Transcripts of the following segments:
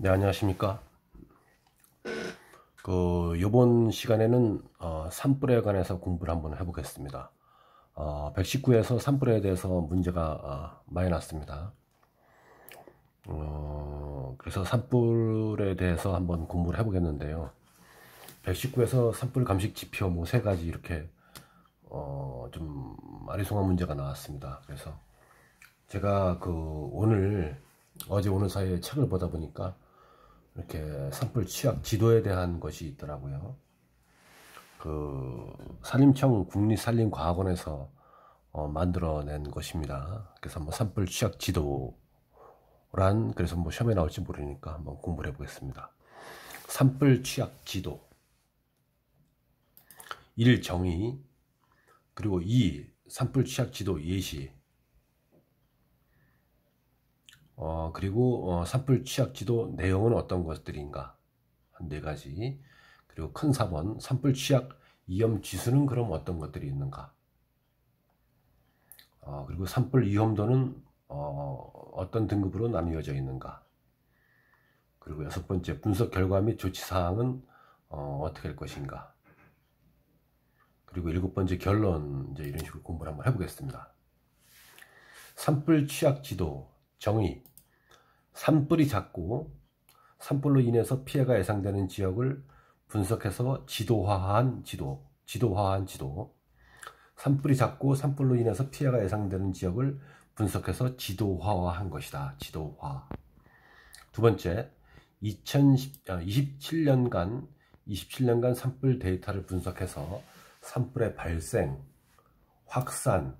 네, 안녕하십니까. 요번 시간에는 산불에 관해서 공부를 한번 해보겠습니다. 119에서 산불에 대해서 문제가 많이 났습니다. 그래서 산불에 대해서 한번 공부를 해보겠는데요. 119에서 산불 감식 지표 뭐 세 가지 이렇게 좀 아리송한 문제가 나왔습니다. 그래서 제가 어제 오늘 사이에 책을 보다 보니까 이렇게 산불 취약 지도에 대한 것이 있더라고요. 산림청 국립산림과학원에서 만들어낸 것입니다. 그래서 뭐 산불 취약 지도란, 그래서 뭐 시험에 나올지 모르니까 한번 공부를 해보겠습니다. 산불 취약 지도 1. 정의, 그리고 2. 산불 취약 지도 예시, 그리고 산불 취약 지도 내용은 어떤 것들인가, 한 4가지. 그리고 큰 4번 산불 취약 위험 지수는 그럼 어떤 것들이 있는가, 그리고 산불 위험도는 어떤 등급으로 나뉘어져 있는가, 그리고 6번째 분석 결과 및 조치사항은 어떻게 할 것인가, 그리고 7번째 결론, 이제 이런 식으로 공부를 한번 해보겠습니다. 산불 취약 지도 정의. 산불이 잦고 산불로 인해서 피해가 예상되는 지역을 분석해서 지도화한 지도. 산불이 잦고 산불로 인해서 피해가 예상되는 지역을 분석해서 지도화한 것이다. 지도화. 2번째, 27년간 산불 데이터를 분석해서 산불의 발생, 확산,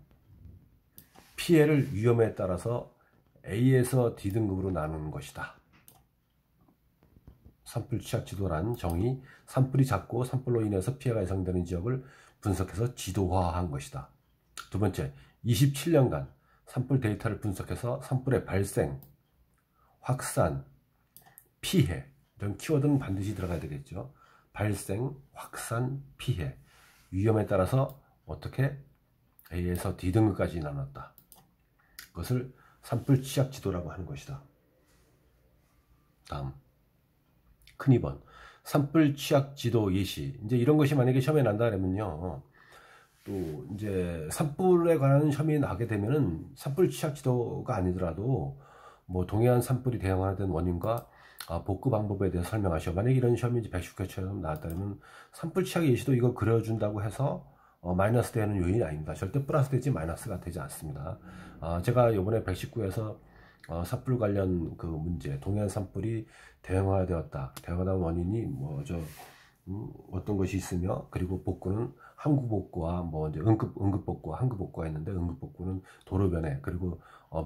피해를 위험에 따라서 A에서 D등급으로 나누는 것이다. 산불 취약 지도란 정의. 산불이 잦고 산불로 인해서 피해가 예상되는 지역을 분석해서 지도화한 것이다. 2번째, 27년간 산불 데이터를 분석해서 산불의 발생, 확산, 피해, 이런 키워드는 반드시 들어가야 되겠죠. 발생, 확산, 피해, 위험에 따라서 어떻게 A에서 D등급까지 나눴다. 그것을 산불 취약 지도라고 하는 것이다. 다음, 큰 2번 산불 취약 지도 예시. 이제 이런 것이 만약에 시험에 난다 그러면요, 또 이제 산불에 관한 시험이 나게 되면은 산불 취약 지도가 아니더라도 뭐 동해안 산불이 대응하는 원인과 복구 방법에 대해서 설명하셔. 만약에 이런 시험이 이제 119회처럼 나왔다면 산불 취약 예시도 이거 그려준다고 해서 마이너스 되는 요인이 아닙니다. 절대 플러스 되지 마이너스가 되지 않습니다. 제가 이번에 119에서 산불 관련 그 문제, 동해안 산불이 대형화되었다. 대형화된 원인이 어떤 것이 있으며, 그리고 복구는 항구복구와 뭐 이제 응급복구와 항구복구가 있는데, 응급복구는 도로변에, 그리고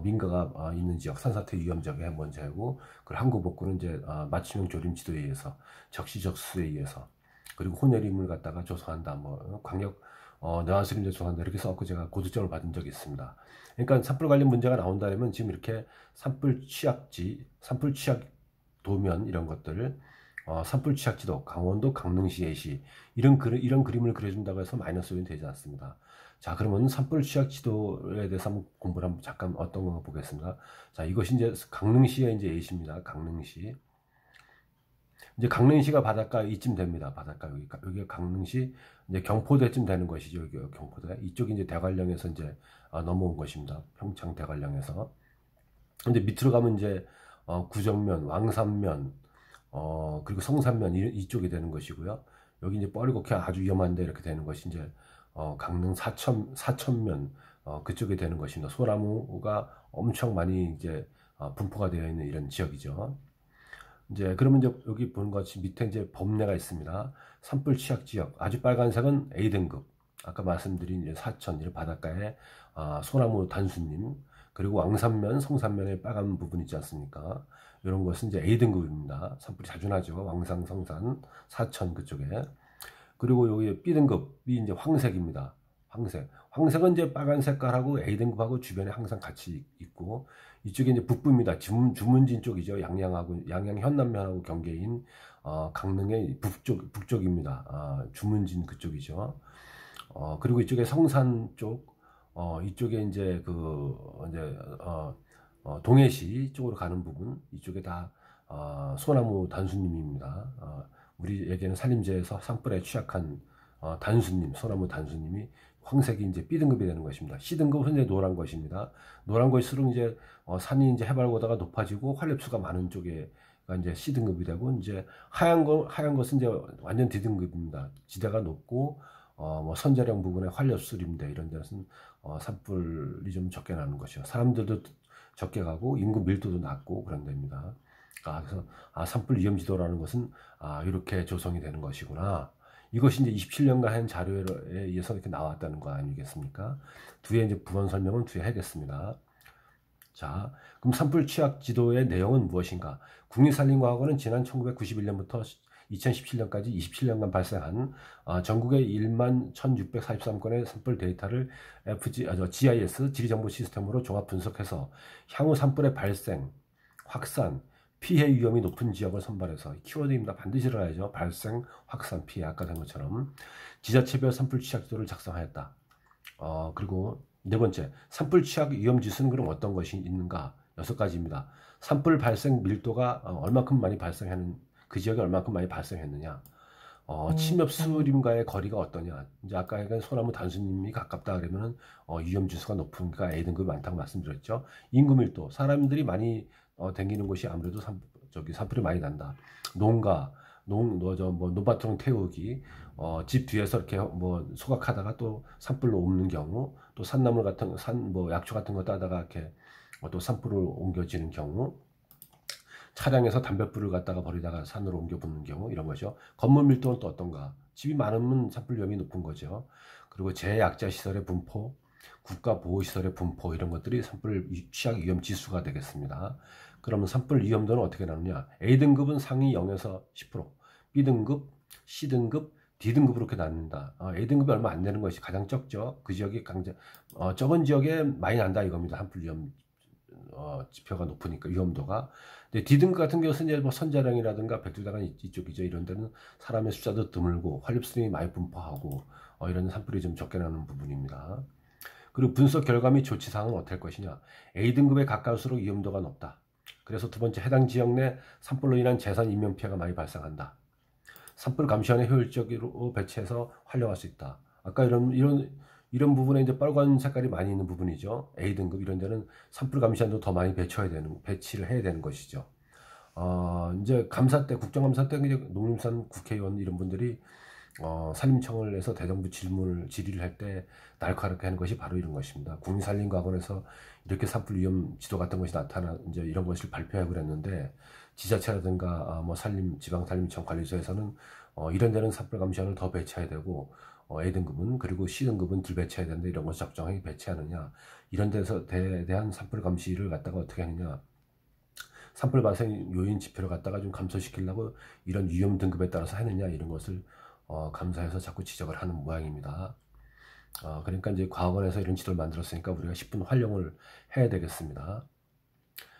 민가가 있는 지역, 산사태 위험 지역에 먼저 하고, 그리고 항구복구는 이제 맞춤형 조림 지도에 의해서, 적시적소에 의해서, 그리고 혼혈임을 갖다가 조성한다. 뭐 광역 내화수림 조성한다. 이렇게 써갖고 제가 고득점을 받은 적이 있습니다. 그러니까 산불 관련 문제가 나온다면 지금 이렇게 산불 취약 도면, 이런 것들을 산불 취약 지도, 강원도 강릉시 예시, 이런 그림을 그려준다고 해서 마이너스 요인 되지 않습니다. 자, 그러면 산불 취약 지도에 대해서 한번 공부를 한번 잠깐 어떤 거 보겠습니다. 자, 이것이 이제 강릉시의 이제 예시입니다. 강릉시. 이제 강릉시가 바닷가 이쯤 됩니다. 바닷가 여기가 강릉시, 이제 경포대쯤 되는 것이죠. 여기 경포대. 이쪽이 이제 대관령에서 이제 넘어온 것입니다. 평창 대관령에서. 근데 밑으로 가면 이제 구정면, 왕산면, 그리고 성산면, 이쪽이 되는 것이고요. 여기 이제 뻘겋게 아주 위험한데 이렇게 되는 것이 이제 강릉 사천면, 그쪽이 되는 것입니다. 소나무가 엄청 많이 이제 분포가 되어 있는 이런 지역이죠. 이제 그러면 이제 여기 보는 것 같이 밑에 이제 범례가 있습니다. 산불 취약 지역, 아주 빨간색은 A등급. 아까 말씀드린 이제 사천, 이런 바닷가에 소나무 단수님, 그리고 왕산면, 성산면의 빨간 부분 있지 않습니까? 이런 것은 이제 A등급입니다. 산불이 자주 나죠. 왕산, 성산, 사천 그쪽에. 그리고 여기 B등급이 이제 황색입니다. 황색. 황색은 이제 빨간 색깔하고 A등급하고 주변에 항상 같이 있고, 이쪽에 이제 북부입니다. 주문진 쪽이죠. 양양 현남면하고 경계인 강릉의 북쪽입니다. 주문진 그쪽이죠. 그리고 이쪽에 성산 쪽, 이쪽에 이제 동해시 쪽으로 가는 부분, 이쪽에 다 소나무 단수님입니다. 우리에게는 산림재에서 산불에 취약한 단수님, 소나무 단수님이 황색이 이제 B등급이 되는 것입니다. C등급은 이제 노란 것입니다. 노란 것일수록 이제 산이 이제 해발보다가 높아지고 활엽수가 많은 쪽에가 이제 C등급이 되고, 이제 하얀 것은 이제 완전 D등급입니다. 지대가 높고 뭐 선자령 부분에 활엽수림대 이런 데는 산불이 좀 적게 나는 것이요. 사람들도 적게 가고 인구 밀도도 낮고 그런 데입니다. 그래서 산불 위험 지도라는 것은 이렇게 조성이 되는 것이구나. 이것이 이제 27년간 한 자료에 의해서 이렇게 나왔다는 거 아니겠습니까? 뒤에 이제 부원 설명은 뒤에 하겠습니다. 자, 그럼 산불 취약 지도의 내용은 무엇인가? 국립산림과학원은 지난 1991년부터 2017년까지 27년간 발생한 전국의 1만 1643건의 산불 데이터를 GIS 지리정보 시스템으로 종합 분석해서 향후 산불의 발생, 확산, 피해 위험이 높은 지역을 선발해서, 키워드입니다. 반드시 들어야죠. 발생, 확산, 피해. 아까 된 것처럼 지자체별 산불 취약 지도를 작성하였다. 그리고 네 번째, 산불 취약 위험 지수는 그럼 어떤 것이 있는가? 6가지입니다. 산불 발생 밀도가 얼마큼 많이 발생하는, 그 지역에 얼마큼 많이 발생했느냐, 침엽수림과의 거리가 어떠냐. 이제 아까 얘기한 소나무 단수님이 가깝다 그러면은 위험 지수가 높으니까 A등급이 많다고 말씀드렸죠. 인구 밀도, 사람들이 많이 댕기는 곳이 아무래도 산불이 많이 난다. 농가, 논밭으로 태우기, 집 뒤에서 이렇게 뭐 소각하다가 또 산불로 옮는 경우, 또 산나물 같은 약초 같은 거 따다가 이렇게 또 산불로 옮겨지는 경우, 차량에서 담뱃불을 갖다가 버리다가 산으로 옮겨 붙는 경우, 이런 거죠. 건물 밀도는 또 어떤가? 집이 많으면 산불 위험이 높은 거죠. 그리고 재약자 시설의 분포, 국가보호시설의 분포, 이런 것들이 산불 취약 위험 지수가 되겠습니다. 그러면 산불 위험도는 어떻게 나누냐? A등급은 상위 0에서 10%, B등급, C등급, D등급으로 이렇게 나눈다. A등급이 얼마 안 되는 것이 가장 적죠. 그 지역이 적은 지역에 많이 난다 이겁니다. 산불 위험 지표가 높으니까, 위험도가. 근데 D등급 같은 경우는 이제 뭐 선자령이라든가 백두대간 이쪽이죠. 이런 데는 사람의 숫자도 드물고 활립수림이 많이 분포하고 이런 산불이 좀 적게 나는 부분입니다. 그리고 분석 결과 및 조치사항은 어떨 것이냐. A등급에 가까울수록 위험도가 높다. 그래서 두 번째, 해당 지역 내 산불로 인한 재산 인명피해가 많이 발생한다. 산불 감시원에 효율적으로 배치해서 활용할 수 있다. 아까 이런 부분에 이제 빨간 색깔이 많이 있는 부분이죠. A등급 이런 데는 산불 감시원도 더 많이 배치를 해야 되는 것이죠. 이제 감사 때, 국정감사 때 농림산 국회의원 이런 분들이 산림청을 해서 대정부 질의를 할 때 날카롭게 하는 것이 바로 이런 것입니다. 국립산림과학원에서 이렇게 산불 위험 지도 같은 것이 이제 이런 것을 발표하고 그랬는데, 지자체라든가 뭐 지방산림청 관리소에서는 이런 데는 산불 감시원을 더 배치해야 되고, A등급은, 그리고 C등급은 덜 배치해야 되는데 이런 것을 적정하게 배치하느냐, 이런 데서 대한 산불 감시를 갖다가 어떻게 하느냐, 산불 발생 요인 지표를 갖다가 좀 감소시키려고 이런 위험 등급에 따라서 하느냐, 이런 것을 감사해서 자꾸 지적을 하는 모양입니다. 그러니까 이제 과학원에서 이런 지도를 만들었으니까 우리가 10분 활용을 해야 되겠습니다.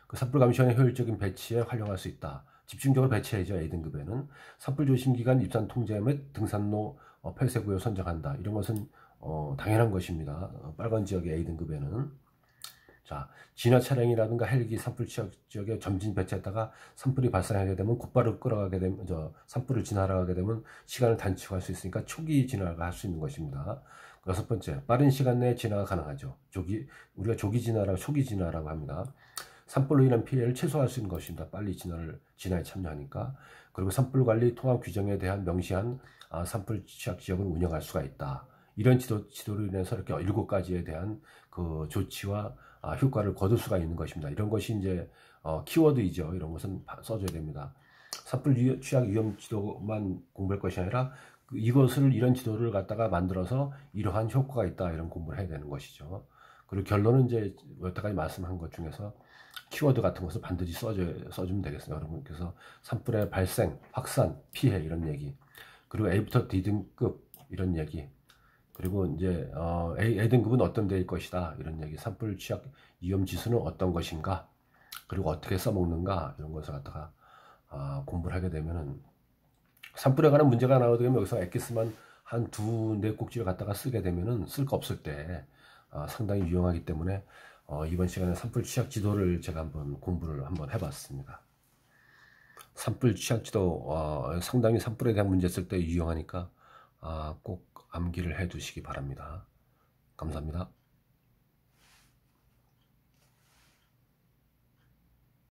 그 산불 감시원의 효율적인 배치에 활용할 수 있다. 집중적으로 배치해야죠. A등급에는 산불 조심 기간, 입산 통제 및 등산로 폐쇄 구역 선정한다. 이런 것은 당연한 것입니다. 빨간 지역의 A등급에는. 자, 진화 차량이라든가 헬기 산불 취약 지역에 점진 배치했다가 산불이 발생하게 되면 곧바로 끌어가게 되면, 산불을 진화하게 되면 시간을 단축할 수 있으니까 초기 진화가 할 수 있는 것입니다. 6번째, 빠른 시간 내에 진화가 가능하죠. 우리가 초기 진화라고 합니다. 산불로 인한 피해를 최소화할 수 있는 것입니다. 빨리 진화에 참여하니까. 그리고 산불 관리 통합 규정에 대한 명시한 산불 취약 지역을 운영할 수가 있다. 이런 지도로 인해서 이렇게 7가지에 대한 그 조치와 효과를 거둘 수가 있는 것입니다. 이런 것이 이제 키워드이죠. 이런 것은 써줘야 됩니다. 산불 취약 위험 지도만 공부할 것이 아니라 이런 지도를 갖다가 만들어서 이러한 효과가 있다, 이런 공부를 해야 되는 것이죠. 그리고 결론은 이제 여태까지 말씀한 것 중에서 키워드 같은 것을 반드시 써주면 되겠습니다. 여러분, 그래서 산불의 발생, 확산, 피해, 이런 얘기, 그리고 A부터 D등급 이런 얘기, 그리고 이제 A등급은 어떤 데일 것이다, 이런 얘기, 산불 취약 위험 지수는 어떤 것인가, 그리고 어떻게 써먹는가, 이런 것을 갖다가 공부를 하게 되면은, 산불에 관한 문제가 나오게 되면 여기서 엑기스만 한 2-4꼭지를 갖다가 쓰게 되면은 쓸 거 없을 때 상당히 유용하기 때문에 이번 시간에 산불 취약 지도를 제가 공부를 한번 해봤습니다. 산불 취약지도 상당히 산불에 대한 문제 쓸 때 유용하니까 꼭 암기를 해 두시기 바랍니다. 감사합니다.